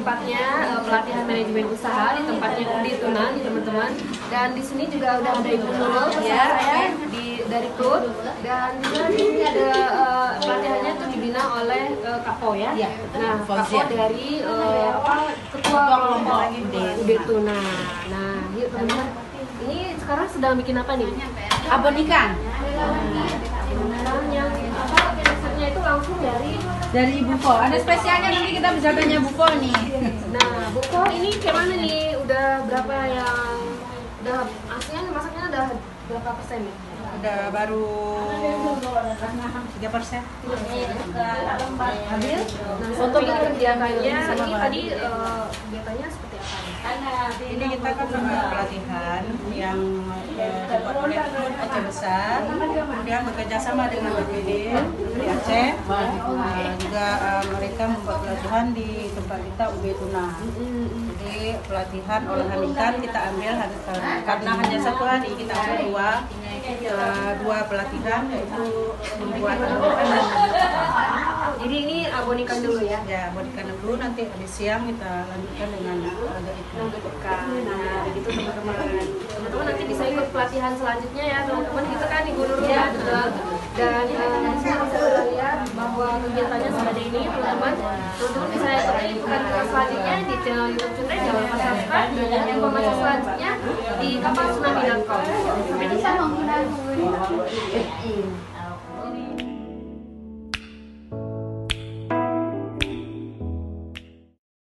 tempatnya pelatihan manajemen usaha di tempatnya di Tuna nih teman-teman. Dan di sini juga udah ada Ibu Nurul ya dari klub, dan juga di sini ada pelatihannya itu dibina oleh Kapo ya. Nah, Kapo dari ketua kelompok UD Tuna. Nah, yuk teman-teman. Ini sekarang sedang bikin apa nih? Abon ikan. Yang resepnya itu langsung dari Bu Po. Ada spesialnya, nanti kita bisa tanya Bu Po nih. Nah, Bu Po ini kayak mana nih? Udah berapa yang aslinya masaknya udah berapa persen nih? Udah baru 3%. Habil? Nah, untuk kegiatannya ini tadi kegiatannya seperti apa nih? Ini kita kan pelatihan yang dibuat oleh Aceh Besar, kemudian bekerja sama dengan BPD di Aceh. Juga mereka membuat pelatihan di tempat kita UB Tuna. Jadi pelatihan olahan ikan kita ambil karena hanya satu hari, kita ambil dua pelatihan, yaitu membuat ikan. Jadi ini abon ikan dulu ya? Ya, abon ikan dulu, nanti di siang kita lanjutkan dengan agak ikan. Nah, begitu teman-teman. Teman-teman nanti bisa ikut pelatihan selanjutnya ya teman-teman. Kita kan Ibu Nurul ya, dan saya bisa lihat bahwa kegiatannya seperti ini teman-teman. Teman-teman bisa ikuti pelatihan selanjutnya di channel YouTube Cunre, jangan lupa subscribe, dan informasi selanjutnya di kapaltsunami.com. Sampai jumpa.